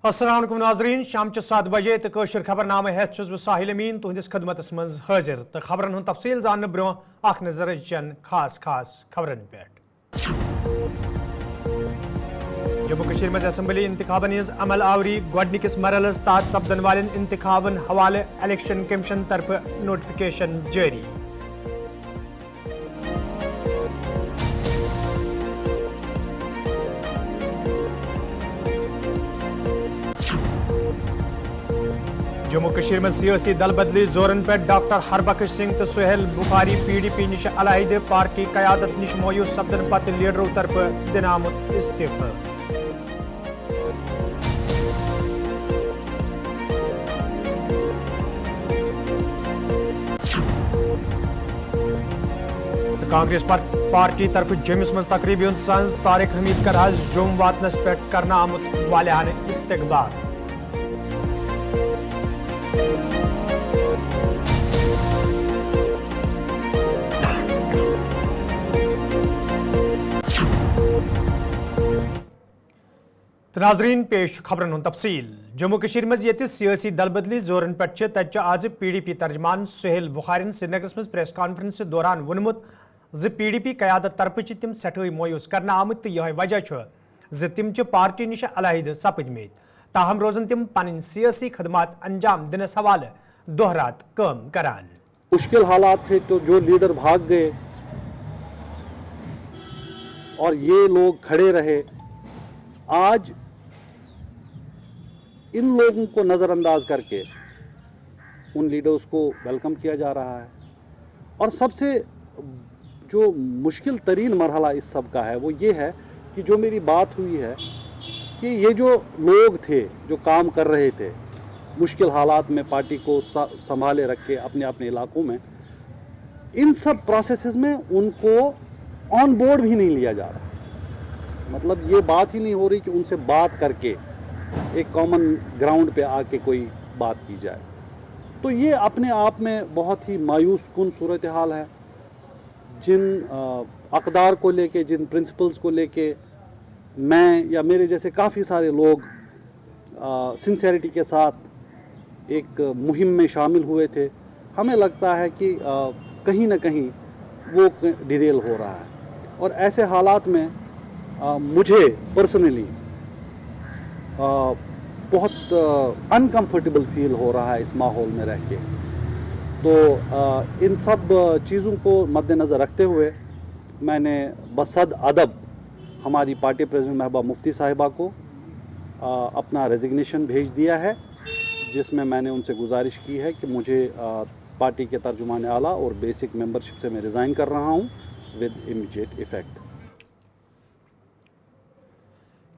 अस्सलाम वालेकुम नाज़रीन, शाम 7 बजे तो कशर खबरनामे हेत छुस बह साहिल अमीन तुहंदिस खदमतस मज हाजिर तो खबरन हुंद तफसील जानने ब्रोह अख नजर चन खास खबरन पे। जम्मू कश्मीर मज असम्बली इंतखाबन हिज अमल आवरी गोडनिकिस मरहलस तहत सपदन वालन इंतखाबन हवाले इलेक्शन कमीशन तरफ नोटिफिकेशन जारी। जम्मू कश्मीर में सियासी दल बदली जोरन पे डॉक्टर हरबख्श सिंह तो सुहेल बुखारी PDP निश अलहद पार्टी कयादत निश मोयूस सपदन पत लीडरों तरफ दिन आमुत इस्तीफा। कांग्रेस पार्टी तरफ जमिस मज तकरीबन संज तारिक हमीद कर जुम वातनस पे करना आमुत वालियान इस्तकबाल। नाजरीन पेश खबरन हुंद तफसील। जम्मू कश्मीर मज ये सियासी दल बदली जोरन पे तत आज PDP तर्जमान सुहेल बुखारिन श्रीनगरस मज प्रेस कॉन्फ्रेंस दौरान वोनमुत ज PDP कयादत तरफ तिम सठे मायूस करना आमुत तो यह वजह ज तिम पार्टी निश अलहद सपदमेत, ताहम रोजन तिम पन सियासी खदमात अंजाम दिनस हवाले दोहरात काम करान। मुश्किल हालात थे तो जो लीडर भाग गए और ये लोग खड़े रहे, आज इन लोगों को नज़रअंदाज करके उन लीडर्स को वेलकम किया जा रहा है। और सबसे जो मुश्किल तरीन मरहला इस सब का है वो ये है कि जो मेरी बात हुई है कि ये जो लोग थे जो काम कर रहे थे मुश्किल हालात में पार्टी को संभाले रखे अपने अपने इलाकों में, इन सब प्रोसेसेस में उनको ऑन बोर्ड भी नहीं लिया जा रहा। मतलब ये बात ही नहीं हो रही कि उनसे बात करके एक कॉमन ग्राउंड पे आके कोई बात की जाए। तो ये अपने आप में बहुत ही मायूस कुन सूरत हाल है। जिन अक़दार को लेके, जिन प्रिंसिपल्स को लेके मैं या मेरे जैसे काफ़ी सारे लोग सिंसेरिटी के साथ एक मुहिम में शामिल हुए थे, हमें लगता है कि कहीं ना कहीं वो डिरेल हो रहा है। और ऐसे हालात में मुझे पर्सनली बहुत अनकंफर्टेबल फील हो रहा है इस माहौल में रह के। तो इन सब चीज़ों को मद्देनज़र रखते हुए मैंने बसद अदब हमारी पार्टी प्रेसिडेंट महबूबा मुफ्ती साहिबा को अपना रेजिग्नेशन भेज दिया है, जिसमें मैंने उनसे गुजारिश की है कि मुझे पार्टी के तर्जुमान आला और बेसिक मेंबरशिप से मैं रिज़ाइन कर रहा हूँ विद इमीडिएट इफेक्ट।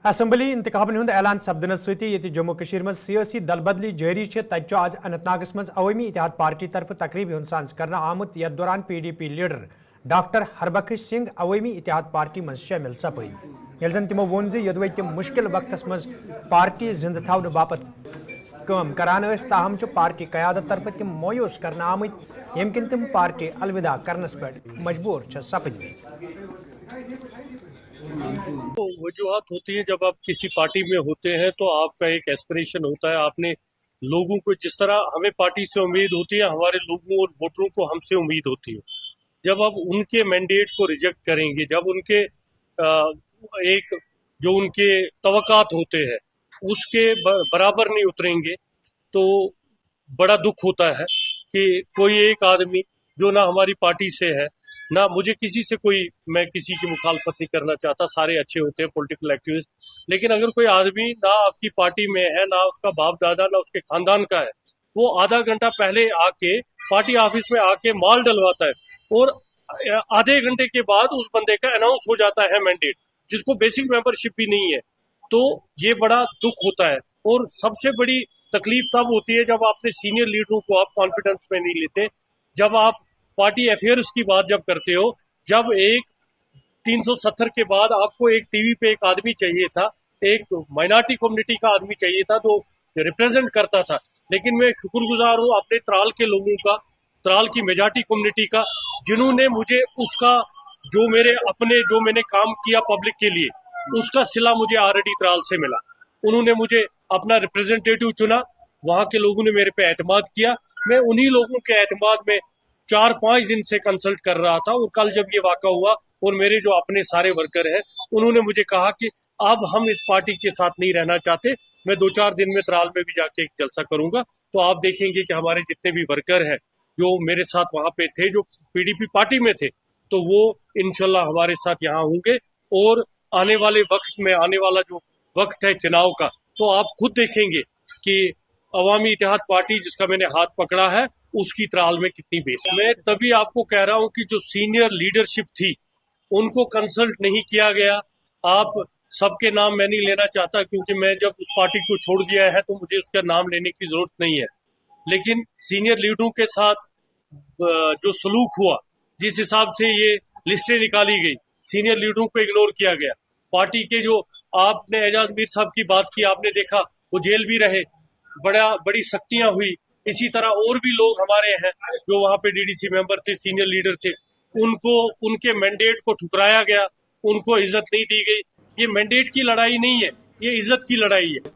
असम्बली इंतखाबन हुंद ऐलान सपदन सती जम्मू कश्मीर में सियासी दल बदली जारी तत आज अनंतनागस मज अवामी इत्तेहाद पार्टी तरफ तकरीब सांस करना आमुत। यथ दौरान PDP leader doctor Harbakhsh Singh Awami Ittehad party मज शामिल सपद। यह तिमो वोन यदवे तिम मुश्किल वक्तस मज पार्टी जिंद थवन बापत काम करान, ताहम पार्टी कयादत तरफ तिम मायूस करना आमुत, यम किन तिम पार्टी अलविदा करनस पे मजबूर सपदमेत। तो वजूहत होती है जब आप किसी पार्टी में होते हैं तो आपका एक एस्पिरेशन होता है, आपने लोगों को जिस तरह हमें पार्टी से उम्मीद होती है, हमारे लोगों और वोटरों को हमसे उम्मीद होती है। जब आप उनके मैंडेट को रिजेक्ट करेंगे, जब उनके एक जो उनके तवक्कात होते हैं उसके बराबर नहीं उतरेंगे तो बड़ा दुख होता है कि कोई एक आदमी जो ना हमारी पार्टी से है, ना मुझे किसी से कोई, मैं किसी की मुखालफत नहीं करना चाहता, सारे अच्छे होते हैं पॉलिटिकल एक्टिविस्ट, लेकिन अगर कोई आदमी ना आपकी पार्टी में है, ना उसका बाप दादा, ना उसके खानदान का है, वो आधा घंटा पहले आके पार्टी ऑफिस में आके माल डलवाता है और आधे घंटे के बाद उस बंदे का अनाउंस हो जाता है मैंडेट, जिसको बेसिक मेंबरशिप भी नहीं है, तो ये बड़ा दुख होता है। और सबसे बड़ी तकलीफ तब होती है जब आपने सीनियर लीडरों को आप कॉन्फिडेंस में नहीं लेते, जब आप पार्टी अफेयर्स की बात जब करते हो, जब एक 370 के बाद आपको एक टीवी पे एक आदमी चाहिए था, एक माइनॉरिटी कम्युनिटी का आदमी चाहिए था जो रिप्रेजेंट करता था, लेकिन मैं शुक्रगुजार हूँ अपने त्राल के लोगों का, त्राल की मेजॉरिटी कम्युनिटी का, जिन्होंने मुझे उसका जो मेरे अपने जो मैंने काम किया पब्लिक के लिए उसका सिला मुझे ऑलरेडी त्राल से मिला। उन्होंने मुझे अपना रिप्रेजेंटेटिव चुना, वहां के लोगों ने मेरे पे एतमाद किया। मैं उन्हीं लोगों के एतमाद में 4-5 दिन से कंसल्ट कर रहा था, और कल जब ये वाक़ा हुआ और मेरे जो अपने सारे वर्कर हैं उन्होंने मुझे कहा कि अब हम इस पार्टी के साथ नहीं रहना चाहते, मैं 2-4 दिन में त्राल में भी जाके एक जलसा करूंगा। तो आप देखेंगे कि हमारे जितने भी वर्कर हैं जो मेरे साथ वहां पे थे, जो पीडीपी पार्टी में थे, तो वो इंशाल्लाह हमारे साथ यहाँ होंगे। और आने वाले वक्त में, आने वाला जो वक्त है चुनाव का, तो आप खुद देखेंगे कि अवामी इत्तेहाद पार्टी जिसका मैंने हाथ पकड़ा है उसकी त्राल में कितनी बेस। मैं तभी आपको कह रहा हूं कि जो सीनियर लीडरशिप थी उनको कंसल्ट नहीं किया गया। आप सबके नाम मैं नहीं लेना चाहता, क्योंकि मैं जब उस पार्टी को छोड़ दिया है तो मुझे उसका नाम लेने की जरूरत नहीं है। लेकिन सीनियर लीडरों के साथ जो सलूक हुआ, जिस हिसाब से ये लिस्टें निकाली गई, सीनियर लीडरों को इग्नोर किया गया। पार्टी के जो, आपने एजाज मीर साहब की बात की, आपने देखा वो जेल भी रहे, बड़ी सख्तियां हुई। इसी तरह और भी लोग हमारे हैं जो वहां पे डीडीसी मेंबर थे, सीनियर लीडर थे, उनको उनके मैंडेट को ठुकराया गया, उनको इज्जत नहीं दी गई। ये मैंडेट की लड़ाई नहीं है, ये इज्जत की लड़ाई है।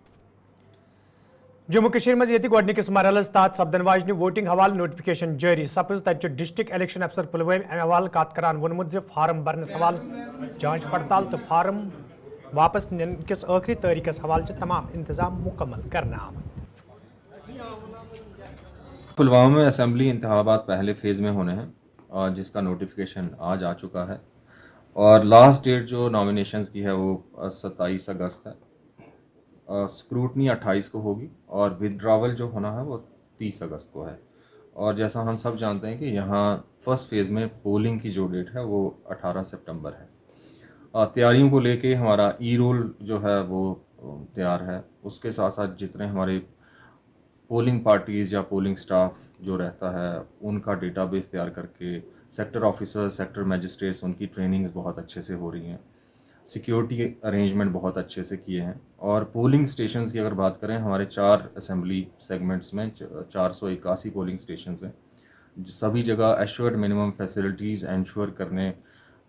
जम्मू कश्मीर में ये गोडनिकस मरहलस तहत सपदन वाजन वोटिंग हवाले नोटिफिकेशन जारी सपज तक डिस्ट्रिक्ट इलेक्शन अफसर पुलवाम अमे हवाले कत करान वोनमुत जे फार्म भरनस हवाले जांच पड़ताल तो फार्म वापस निन किस आखिरी तारीखस हवाले तमाम इंतजाम मुकम्मल करना आमद। पुलवामा में असम्बली इंतखाबात पहले फ़ेज़ में होने हैं और जिसका नोटिफिकेशन आज आ चुका है, और लास्ट डेट जो नॉमिनेशंस की है वो 27 अगस्त है। स्क्रूटनी 28 को होगी और विड्रावल जो होना है वो 30 अगस्त को है। और जैसा हम सब जानते हैं कि यहाँ फर्स्ट फेज़ में पोलिंग की जो डेट है वो 18 सितंबर है। तैयारियों को लेके हमारा ई रोल जो है वो तैयार है। उसके साथ साथ जितने हमारे पोलिंग पार्टीज़ या पोलिंग स्टाफ जो रहता है उनका डेटाबेस तैयार करके, सेक्टर ऑफिसर्स, सेक्टर मजिस्ट्रेट्स, उनकी ट्रेनिंग्स बहुत अच्छे से हो रही हैं। सिक्योरिटी अरेंजमेंट बहुत अच्छे से किए हैं। और पोलिंग स्टेशंस की अगर बात करें, हमारे 4 असेंबली सेगमेंट्स में 481 पोलिंग स्टेशंस हैं। सभी assured assured minimum facilities ensure करने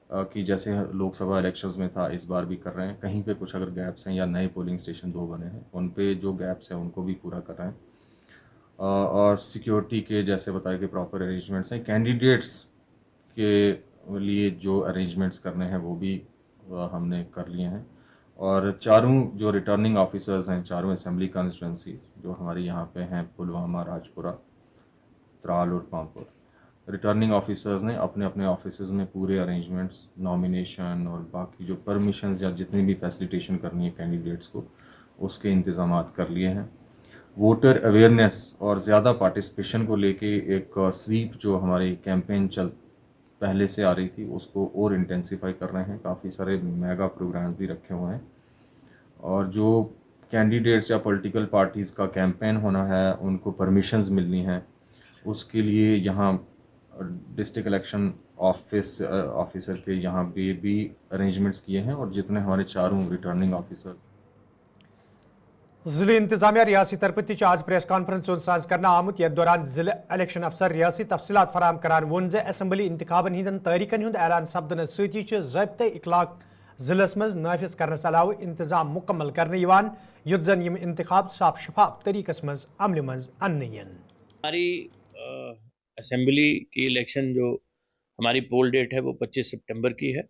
कि जैसे लोकसभा इलेक्शंस में था इस बार भी कर रहे हैं। कहीं पे कुछ अगर गैप्स हैं या नए पोलिंग स्टेशन 2 बने हैं, उन पे जो गैप्स हैं उनको भी पूरा कर रहे हैं। और सिक्योरिटी के जैसे बताया कि प्रॉपर अरेंजमेंट्स हैं। कैंडिडेट्स के लिए जो अरेंजमेंट्स करने हैं वो भी हमने कर लिए हैं। और चारों जो रिटर्निंग ऑफिसर्स हैं, चारों असेंबली कॉन्स्टिट्यूंसीज जो हमारे यहाँ पे हैं, पुलवामा, राजपुरा, त्राल और पामपुर, रिटर्निंग ऑफिसर्स ने अपने अपने ऑफिसेज में पूरे अरेंजमेंट्स, नॉमिनेशन और बाकी जो परमिशंस या जितनी भी फैसिलिटेशन करनी है कैंडिडेट्स को, उसके इंतज़ामात कर लिए हैं। वोटर अवेयरनेस और ज़्यादा पार्टिसिपेशन को लेके एक स्वीप जो हमारी कैंपेन पहले से आ रही थी उसको और इंटेंसिफाई कर रहे हैं। काफ़ी सारे मेगा प्रोग्राम्स भी रखे हुए हैं। और जो कैंडिडेट्स या पॉलिटिकल पार्टीज़ का कैंपेन होना है, उनको परमिशंस मिलनी हैं, उसके लिए यहाँ डिस्ट्रिक्ट इलेक्शन ऑफिसर के यहाँ पे भी अरेंजमेंट्स किए हैं। और जितने हमारे चारों रिटर्निंग ऑफिसर्स जिले इंतजामिया रियासी तरफ ती आज प्रेस कॉन्फ्रेंस साज करना आमुत यथ दौरान जिले इलेक्शन अफसर रियासी तफसीलात फराम करान वोन जे असम्बली इंतखाबन हिंदन तारीखन हुंद ऐलान सपदन सती ज़ाब्ते इखलाक जिलस मज नाफिज करनस अलाव इंतजाम मुकम्मल करने यवान युद्ध जन यम इंतखाब साफ शफाफ तरीकस मज अमल मज अन्नयन। हमारी असेंबली की इलेक्शन जो हमारी पोल डेट है वो 25 सितंबर की है।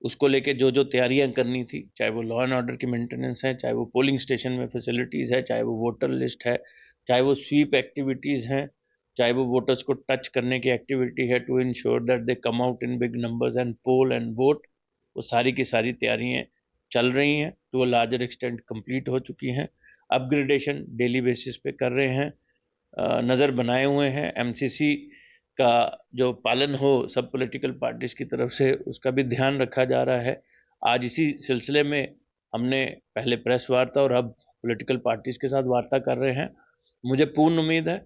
उसको लेके जो जो तैयारियां करनी थी, चाहे वो लॉ एंड ऑर्डर की मेंटेनेंस है, चाहे वो पोलिंग स्टेशन में फैसिलिटीज़ है, चाहे वो वोटर लिस्ट है, चाहे वो स्वीप एक्टिविटीज़ हैं, चाहे वो वोटर्स को टच करने की एक्टिविटी है to ensure that they come out in big numbers and poll and vote, वो सारी की सारी तैयारियां चल रही हैं, to a larger extent complete हो चुकी हैं। अपग्रेडेशन डेली बेसिस पे कर रहे हैं, नज़र बनाए हुए हैं। एमसीसी का जो पालन हो सब पॉलिटिकल पार्टीज की तरफ से, उसका भी ध्यान रखा जा रहा है। आज इसी सिलसिले में हमने पहले प्रेस वार्ता और अब पॉलिटिकल पार्टीज के साथ वार्ता कर रहे हैं। मुझे पूर्ण उम्मीद है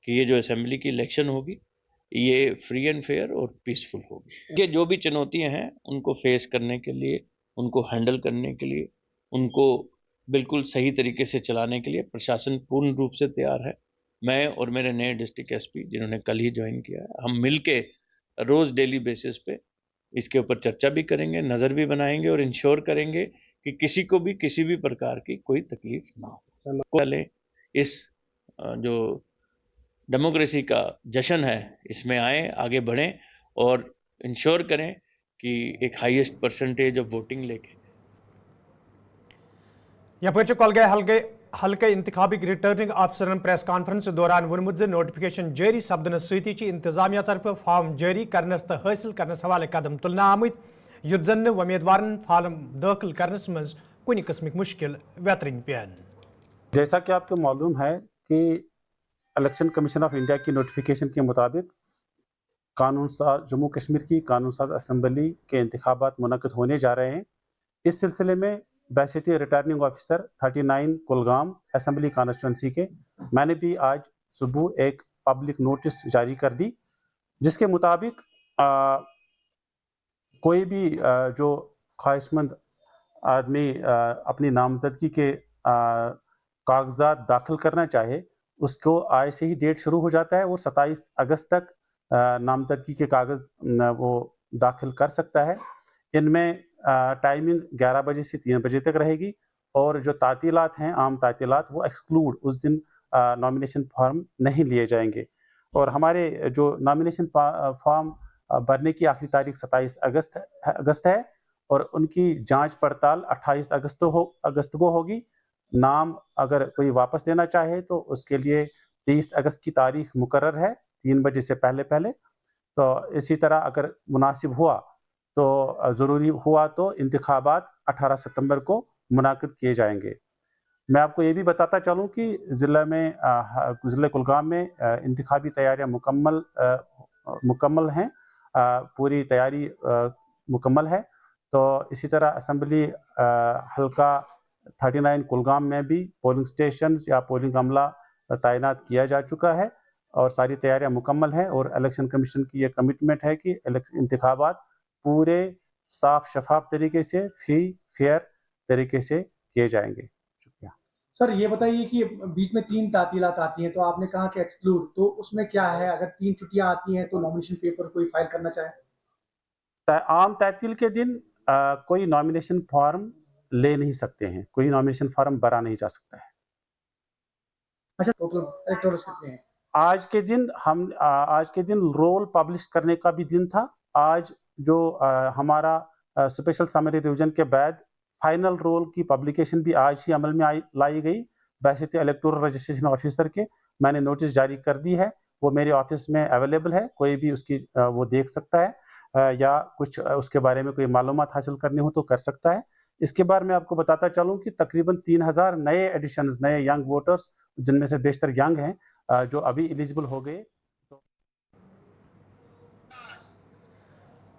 कि ये जो असेंबली की इलेक्शन होगी ये फ्री एंड फेयर और पीसफुल होगी। ये जो भी चुनौतियां हैं उनको फेस करने के लिए, उनको हैंडल करने के लिए, उनको बिल्कुल सही तरीके से चलाने के लिए प्रशासन पूर्ण रूप से तैयार है। मैं और मेरे नए डिस्ट्रिक्ट एसपी जिन्होंने कल ही ज्वाइन किया है, हम मिलके रोज डेली बेसिस पे इसके ऊपर चर्चा भी करेंगे, नज़र भी बनाएंगे और इंश्योर करेंगे कि किसी को भी किसी भी प्रकार की कोई तकलीफ ना हो। पहले इस जो डेमोक्रेसी का जश्न है इसमें आए, आगे बढ़ें और इंश्योर करें कि एक हाईएस्ट परसेंटेज ऑफ वोटिंग लेके यपच कलगे हल्के इंतखाबी रिटर्निंग अफसरन प्रेस कॉन्फ्रेंस दौरान वोनमुत नोटिफिकेशन जारी सपदन सती इंतजामिया तरफ फॉर्म जारी करनस तो हासिल करनस हवाले कदम तुलना आमत युत जन उम्मीदवारन फॉर्म दाखिल करनस मज कुछ किस्म मुश्किल वेतरन पेन। जैसा कि आपको मालूम है कि इलेक्शन कमीशन ऑफ इंडिया की नोटिफिकेशन के मुताबिक कानून साज जम्मू कश्मीर की कानून साज असम्बली के इंतखाबात मुनक़िद होने जा रहे हैं। इस सिलसिले में बैसिटी returning officer 39 Kulgam assembly constituency के मैंने भी आज सुबह एक पब्लिक नोटिस जारी कर दी, जिसके मुताबिक कोई भी जो ख्वाहिशमंद आदमी अपनी नामजदगी के कागजात दाखिल करना चाहे उसको आज से ही डेट शुरू हो जाता है और 27 अगस्त तक नामजदगी के कागज़ वो दाखिल कर सकता है। इनमें टाइमिंग 11 बजे से 3 बजे तक रहेगी और जो तातीलात हैं आम तातीलात वो एक्सक्लूड, उस दिन नॉमिनेशन फॉर्म नहीं लिए जाएंगे। और हमारे जो नॉमिनेशन फॉर्म भरने की आखिरी तारीख 27 अगस्त है और उनकी जांच पड़ताल 28 अगस्त को होगी। नाम अगर कोई वापस लेना चाहे तो उसके लिए 23 अगस्त की तारीख मुकर्रर है 3 बजे से पहले। तो इसी तरह अगर मुनासिब हुआ तो ज़रूरी हुआ तो इंतखाबात 18 सितंबर को मुनाकिद किए जाएंगे। मैं आपको ये भी बताता चलूँ कि ज़िले कुलगाम में इंतखाबी तैयारियां मुकम्मल हैं, पूरी तैयारी मुकम्मल है। तो इसी तरह असम्बली हल्का 39 कुलगाम में भी पोलिंग स्टेशन या पोलिंग अमला तैनात किया जा चुका है और सारी तैयारियां मुकम्मल हैं और इलेक्शन कमीशन की ये कमिटमेंट है कि इंतखाबात पूरे साफ शफाफ तरीके से फेयर तरीके से किए जाएंगे। शुक्रिया। सर ये बताइए कि बीच में 3 तातीलात आती हैं, तो आपने कहा कि एक्सक्लूड, तो उसमें क्या है? अगर 3 छुट्टियां आती हैं तो नॉमिनेशन पेपर कोई फाइल करना चाहे? आम तातील के दिन कोई नॉमिनेशन फॉर्म ले नहीं सकते हैं, कोई नॉमिनेशन फॉर्म भरा नहीं जा सकता है। अच्छा, टोटल इलेक्टोरल्स कितने हैं? आज के दिन रोल पब्लिश करने का भी दिन था। आज जो हमारा स्पेशल समरी रिवीजन के बाद फाइनल रोल की पब्लिकेशन भी आज ही अमल में लाई गई। बैसिटी इलेक्टोरल रजिस्ट्रेशन ऑफिसर के मैंने नोटिस जारी कर दी है, वो मेरे ऑफिस में अवेलेबल है, कोई भी उसकी वो देख सकता है या कुछ उसके बारे में कोई मालूमात हासिल करनी हो तो कर सकता है। इसके बारे में आपको बताता चलूँ कि तकरीबन 3000 नए एडिशंस, नए यंग वोटर्स, जिनमें से बेशतर यंग हैं, जो अभी एलिजिबल हो गए।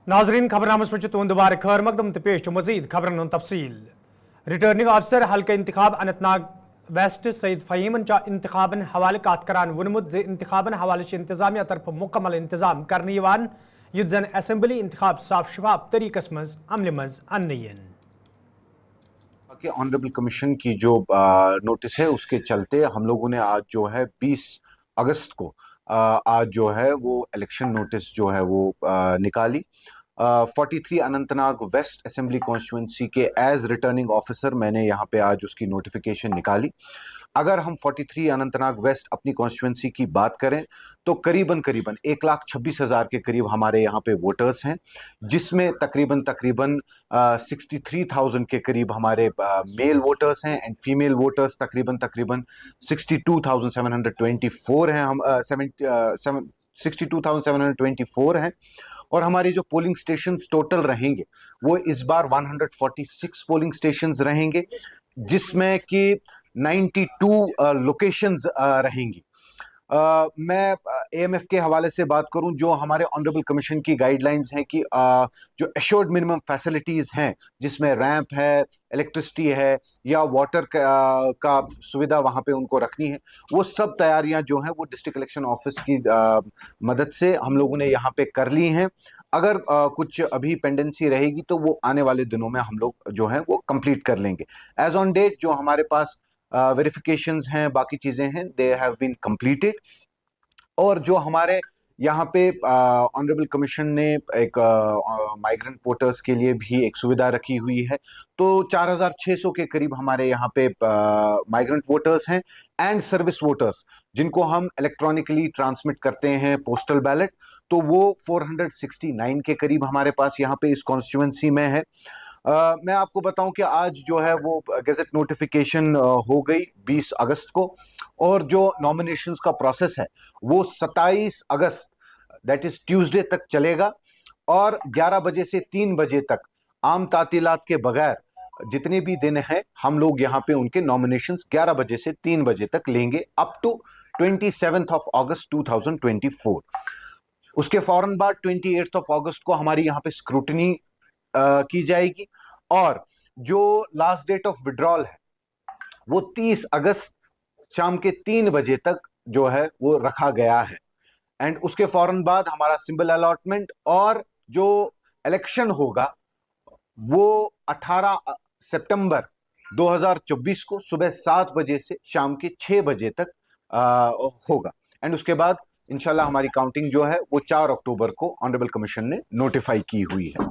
नाजरीन, खबरनामस में तुंद बार खैर मकदम तो पेश मजीद खबरन तफसील। रिटर्निंग अफसर हल्का इंतखाब अनंतनाग वेस्ट सईद फ़हीमन चा इंतखाबन हवाले कात करान वनमुत इंतखाबन हवाले इंतजामिया तरफ मुकम्मल इंतजाम करने युत जन असम्बली इंतखाब साफ शफाफ तरीकस मज अमल मज अन्नयन कि ऑनरेबल कमीशन की जो नोटिस है उसके चलते हम लोगों ने आज जो है 20 अगस्त को आज जो है वो इलेक्शन नोटिस जो है वो निकाली। 43 अनंतनाग वेस्ट असेंबली कॉन्स्टिट्यूंसी के एज रिटर्निंग ऑफिसर मैंने यहाँ पे आज उसकी नोटिफिकेशन निकाली। अगर हम 43 अनंतनाग वेस्ट अपनी कॉन्स्टिट्यूंसी की बात करें तो करीबन 1,26,000 के करीब हमारे यहाँ पे वोटर्स हैं, जिसमें तकरीबन 63,000 के करीब हमारे मेल वोटर्स हैं एंड फीमेल वोटर्स तकरीबन 62,724 हैं। हम 62,724 हैं और हमारी जो पोलिंग स्टेशंस टोटल रहेंगे वो इस बार 146 पोलिंग स्टेशंस रहेंगे, जिसमें कि 92 लोकेशंस रहेंगी। मैं एएमएफ के हवाले से बात करूं, जो हमारे ऑनरेबल कमीशन की गाइडलाइंस हैं कि जो एश्योर्ड मिनिमम फैसिलिटीज़ हैं, जिसमें रैंप है, इलेक्ट्रिसिटी है या वाटर का सुविधा वहाँ पे उनको रखनी है, वो सब तैयारियां जो हैं वो डिस्ट्रिक्ट इलेक्शन ऑफिस की मदद से हम लोगों ने यहाँ पे कर ली हैं। अगर कुछ अभी पेंडेंसी रहेगी तो वो आने वाले दिनों में हम लोग जो है वो कंप्लीट कर लेंगे। एज ऑन डेट जो हमारे पास वेरिफिकेशंस हैं, बाकी चीज़ें हैं, दे हैव बीन कंप्लीटेड। और जो हमारे यहाँ पे ऑनरेबल कमीशन ने एक माइग्रेंट वोटर्स के लिए भी एक सुविधा रखी हुई है। तो 4600 के करीब हमारे यहाँ पे माइग्रेंट वोटर्स हैं एंड सर्विस वोटर्स जिनको हम इलेक्ट्रॉनिकली ट्रांसमिट करते हैं पोस्टल बैलेट, तो वो 469 के करीब हमारे पास यहाँ पे इस कॉन्स्टिट्यूएंसी में है। मैं आपको बताऊं कि आज जो है वो गैजेट नोटिफिकेशन हो गई 20 अगस्त को, और जो नॉमिनेशंस का प्रोसेस है वो 27 अगस्त दैट इज ट्यूसडे तक चलेगा, और 11 बजे से 3 बजे तक आम तातीलात के बगैर जितने भी दिन हैं हम लोग यहाँ पे उनके नॉमिनेशंस 11 बजे से 3 बजे तक लेंगे अप टू 27th ऑफ अगस्त 2024। उसके फौरन बाद 28th ऑफ अगस्त को हमारी यहाँ पे स्क्रूटनी की जाएगी, और जो लास्ट डेट ऑफ विड्रॉल है वो 30 अगस्त शाम के 3 बजे तक जो है वो रखा गया है। एंड उसके फौरन बाद हमारा सिंबल अलॉटमेंट और जो इलेक्शन होगा वो 18 सितंबर 2024 को सुबह 7 बजे से शाम के 6 बजे तक होगा। एंड उसके बाद इंशाल्लाह हमारी काउंटिंग जो है वो 4 अक्टूबर को ऑनरेबल कमीशन ने नोटिफाई की हुई है।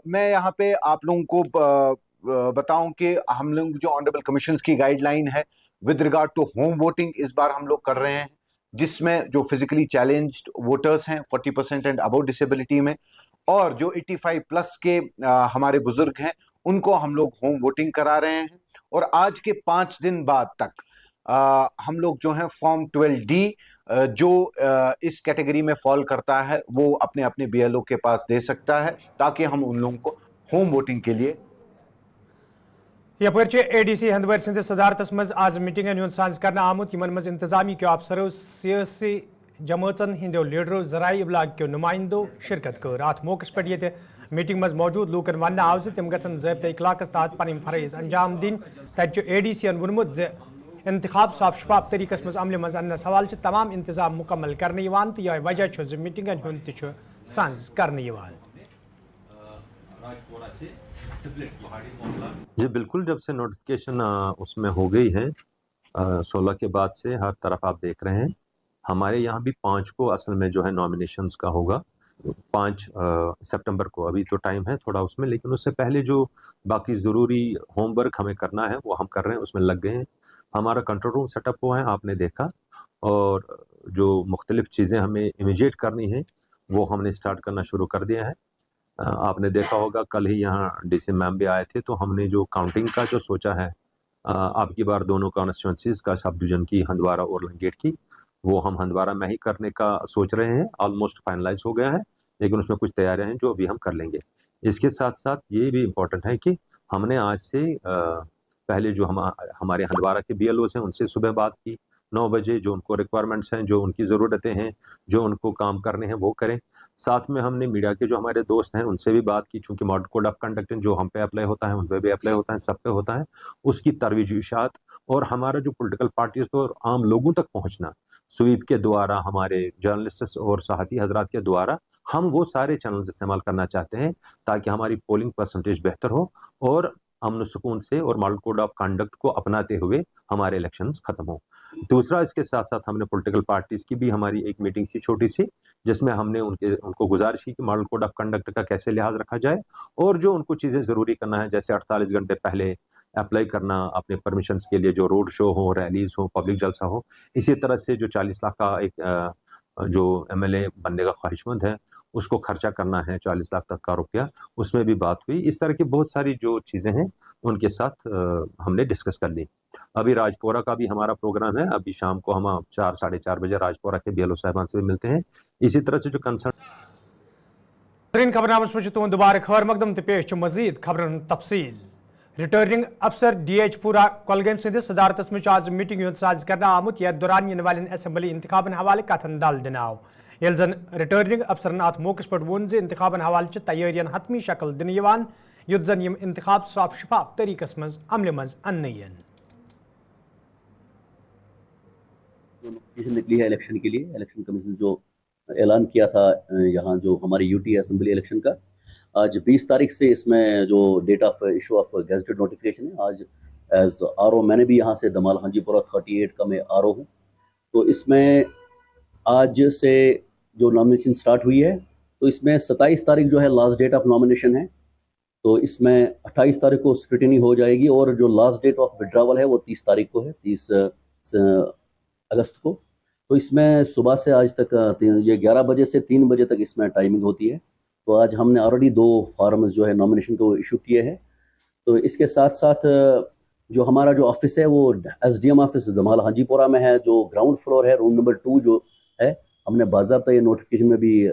मैं यहाँ पे आप लोगों को बताऊं कि हम लोग जो ऑनरेबल कमीशन की गाइडलाइन है with regard to home voting इस बार हम लोग कर रहे हैं, जिसमें जो फिजिकली चैलेंज्ड वोटर्स हैं 40% एंड अबव डिसेबिलिटी में, और जो 85 प्लस के हमारे बुजुर्ग हैं उनको हम लोग होम वोटिंग करा रहे हैं। और आज के 5 दिन बाद तक हम लोग जो है फॉर्म 12D जो इस कैटेगरी में फॉल करता है वो अपने अपने BLO के पास दे सकता है, ताकि हम उन लोगों को होम वोटिंग के लिए यपर ADC हंदवर सिंध सदारतस मज आज मीटिंगन हुंद सांस करना आमुत यमन मज इंतजामी के अफसरों सियासी जमातन हिंदो लीडरों जराई इबलाग के नुमाइंदों शिरकत कर। अत मौके पे ये मीटिंग मज मौजूद लूकन वन आव तम गन ज़ाब्ता इखलाकस तहत पन फरज अंजाम दिन। तत ADC वोनमुत ज इंतखाब साफ शफाफ तरीकस मज अमल मज अनस हवाल तमाम इंतजाम मुकम्मल करने तो यह वजह मीटिंगन हुंद सांस करने। जी बिल्कुल, जब से नोटिफिकेशन उसमें हो गई है 16 के बाद से हर तरफ आप देख रहे हैं। हमारे यहाँ भी 5 को असल में जो है नॉमिनेशंस का होगा, 5 सितंबर को। अभी तो टाइम है थोड़ा उसमें, लेकिन उससे पहले जो बाकी ज़रूरी होमवर्क हमें करना है वो हम कर रहे हैं, उसमें लग गए हैं। हमारा कंट्रोल रूम सेटअप हुआ है, आपने देखा, और जो मुख्तलिफ़ चीज़ें हमें इमीडिएट करनी है वो हमने स्टार्ट करना शुरू कर दिया है। आपने देखा होगा कल ही यहाँ DC मैम भी आए थे, तो हमने जो काउंटिंग का जो सोचा है अब की बार दोनों कॉन्स्टिट्यूंसीज का, सब डिवीजन की, हंदवाड़ा और लंगेट की, वो हम हंदवाड़ा में ही करने का सोच रहे हैं। ऑलमोस्ट फाइनलाइज हो गया है, लेकिन उसमें कुछ तैयारियां हैं जो अभी हम कर लेंगे। इसके साथ साथ ये भी इम्पोर्टेंट है कि हमने आज से पहले जो हमारे हंदवाड़ा के BLOs हैं उनसे सुबह बात की 9 बजे, जो उनको रिक्वायरमेंट्स हैं, जो उनकी ज़रूरतें हैं, जो उनको काम करने हैं वो करें। साथ में हमने मीडिया के जो हमारे दोस्त हैं उनसे भी बात की, चूँकि मॉडल कोड ऑफ कंडक्ट जो हम पे अप्लाई होता है उन पे भी अप्लाई होता है, सब पे होता है, उसकी तरवीजात और हमारा जो पॉलिटिकल पार्टीज और आम लोगों तक पहुँचना, स्वीप के द्वारा, हमारे जर्नलिस्ट और सहाफ़ी हजरात के द्वारा, हम वो सारे चैनल्स इस्तेमाल करना चाहते हैं ताकि हमारी पोलिंग परसेंटेज बेहतर हो और अमन सुकून से और मॉडल कोड ऑफ कंडक्ट को अपनाते हुए हमारे इलेक्शंस खत्म हो। दूसरा, इसके साथ साथ हमने पॉलिटिकल पार्टीज की भी हमारी एक मीटिंग थी छोटी सी, जिसमें हमने उनको गुजारिश की कि मॉडल कोड ऑफ कंडक्ट का कैसे लिहाज रखा जाए, और जो उनको चीज़ें ज़रूरी करना है, जैसे 48 घंटे पहले अप्लाई करना अपने परमिशंस के लिए, जो रोड शो हो, रैलीज हो, पब्लिक जलसा हो। इसी तरह से जो 40 लाख का एक जो MLA बनने का ख्वाहिशमंद है उसको खर्चा करना है 40 लाख तक का रुपया, उसमें भी बात हुई। इस तरह की बहुत सारी जो चीज़ें हैं उनके साथ हमने डिस्कस कर ली। अभी राजपोरा का भी हमारा प्रोग्राम है, अभी शाम को हम 4 साढ़े 4 बजे राजपोरा के BLO साहिबान से भी मिलते हैं। इसी तरह से जो कंसर्न खबरनामस में तुम दोबारा खैर मकदम तो पेश मजीद खबर तफसील। रिटर्निंग अफसर DH पूरा कोलगम सिंध सदारतस में आज मीटिंग साज करना आमुत, यथ दौरान इन वाले असम्बली इंतखाबन हवाले कथन दाल दिनाव। ये जन रिटर्निंग अफसरन अत मौके पर वोन इंतखाबन हवाले तैयारियन हतमी शक्ल दिन युद्ध जन यम इंतखाब साफ शफाफ तरीकस मज अमल मज अन्न निकली है इलेक्शन के लिए। इलेक्शन कमीशन जो ऐलान किया था यहाँ जो हमारी UT असेंबली इलेक्शन का, आज 20 तारीख से इसमें जो date of issue of gazetted notification है। आज एज RO मैंने भी यहाँ से दमाल हाजीपुरा 38 का मैं RO हूँ, तो इसमें आज से जो नॉमिनेशन स्टार्ट हुई है, तो इसमें 27 तारीख जो है लास्ट डेट ऑफ नॉमिनेशन है। तो इसमें 28 तारीख को स्क्रूटिनी हो जाएगी और जो लास्ट डेट ऑफ विड्रावल है वो 30 तारीख को है, 30 अगस्त को। तो इसमें सुबह से आज तक ये 11 बजे से 3 बजे तक इसमें टाइमिंग होती है। तो आज हमने ऑलरेडी 2 फॉर्म्स जो है नॉमिनेशन को इशू किए हैं। तो इसके साथ साथ जो हमारा जो ऑफिस है वो SDM ऑफिस धमाल हाजीपुरा में है, जो ग्राउंड फ्लोर है, रूम नंबर 2 जो है। हमने बाज़ाब्ता ये नोटिफिकेशन में भी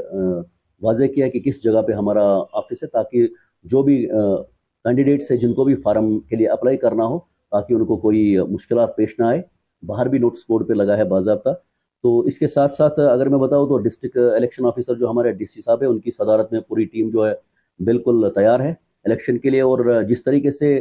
वाज़े किया कि किस जगह पे हमारा ऑफिस है, ताकि जो भी कैंडिडेट्स है जिनको भी फार्म के लिए अप्लाई करना हो, ताकि उनको कोई मुश्किलात पेश ना आए। बाहर भी नोटिस बोर्ड पे लगा है बाज़ाब्ता। तो इसके साथ साथ अगर मैं बताऊं तो डिस्ट्रिक्ट इलेक्शन ऑफिसर जो हमारे DC साहब है, उनकी सदारत में पूरी टीम जो है बिल्कुल तैयार है इलेक्शन के लिए। और जिस तरीके से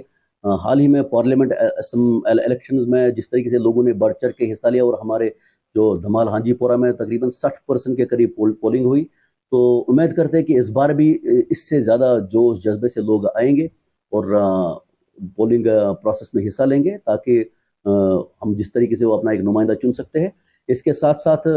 हाल ही में पार्लियामेंट इलेक्शंस में जिस तरीके से लोगों ने बढ़ चढ़ के हिस्सा लिया और हमारे जो धमाल हाजीपुरा में तकरीबन 60% के करीब पोलिंग हुई, तो उम्मीद करते हैं कि इस बार भी इससे ज़्यादा जोश जज्बे से लोग आएंगे और पोलिंग प्रोसेस में हिस्सा लेंगे, ताकि हम जिस तरीके से वो अपना एक नुमाइंदा चुन सकते हैं। इसके साथ साथ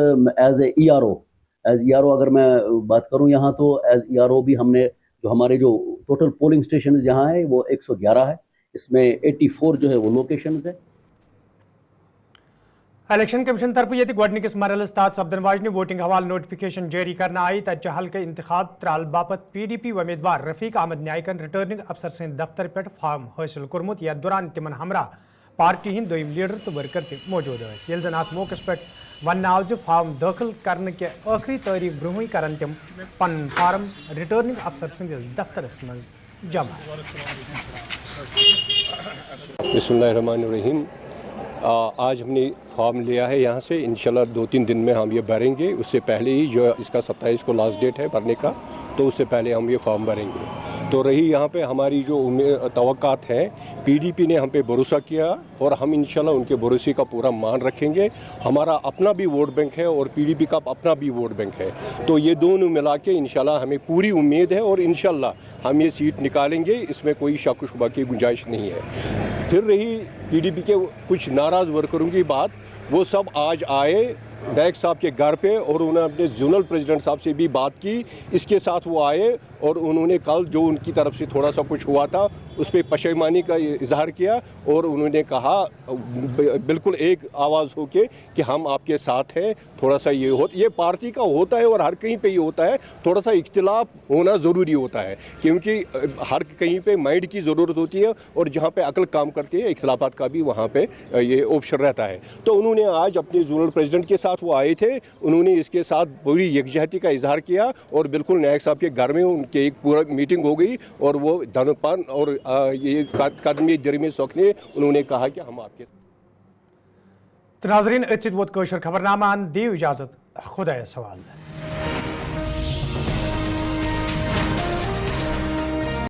एज ERO अगर मैं बात करूं यहाँ, तो एज ERO भी हमने जो हमारे जो टोटल पोलिंग स्टेशन यहाँ है वो 111 है। इसमें 84 जो है वो लोकेशंस है। इलेक्शन कमीशन तरफ ये गोडनिकस मरहलस तहत सपदन वाजन वोटिंग हवाल नोटिफिकेशन जारी करना आई। तत हल्के इंतखाब त्राल बापत PDP उम्मीदवार रफीक अहमद न्यायकन रिटर्निंग अफसर सिंद दफ्तर पे फार्म हासिल कोर्मुत। यथ दौरान तिमन हमरा पार्टी हिंद दोयम लीडर तो वर्कर ते मौजूद ये जन अत मौके पे वन आव जो फार्म दाखिल करने के आखिरी तारीख ब्रोह करन तिम पन फार्म रिटर्निंग अफसर सिंदिस दफ्तरस मज जमा। बिस्मिल्लाहिर्रहमानिर्रहीम। आज हमने फॉर्म लिया है यहाँ से, इंशाल्लाह 2-3 दिन में हम ये भरेंगे। उससे पहले ही जो इसका 27 को लास्ट डेट है भरने का, तो उससे पहले हम ये फॉर्म भरेंगे। तो रही यहाँ पे हमारी जो तवक्कात हैं, PDP ने हम पे भरोसा किया और हम इंशाल्लाह उनके भरोसे का पूरा मान रखेंगे। हमारा अपना भी वोट बैंक है और PDP का अपना भी वोट बैंक है, तो ये दोनों मिला के इंशाल्लाह हमें पूरी उम्मीद है और इंशाल्लाह हम ये सीट निकालेंगे, इसमें कोई शक शुबा की गुंजाइश नहीं है। फिर रही PDP के कुछ नाराज़ वर्करों की बात, वो सब आज आए नायक साहब के घर पे और उन्होंने अपने जोनल प्रेसिडेंट साहब से भी बात की। इसके साथ वो आए और उन्होंने कल जो उनकी तरफ से थोड़ा सा कुछ हुआ था उस पर पशेमानी का इजहार किया और उन्होंने कहा बिल्कुल एक आवाज़ होके कि हम आपके साथ हैं। थोड़ा सा ये पार्टी का होता है और हर कहीं पे ये होता है, थोड़ा सा इख्तिलाफ होना ज़रूरी होता है, क्योंकि हर कहीं पे माइंड की ज़रूरत होती है और जहाँ पे अकल काम करती है इख्तिलाफात का भी वहाँ पे ये ऑप्शन रहता है। तो उन्होंने आज अपने जोनल प्रेसिडेंट के साथ वो आए थे, उन्होंने इसके साथ पूरी यकजहती का इजहार किया और बिल्कुल नायक साहब के घर में उनके एक पूरा मीटिंग हो गई और वो धनपान और ये कदमी जरिमे सोखने उन्होंने कहा कि हम आपके। तो नाजरीन, वोत खबरनामा दी इजाजत, खुदा सवाल।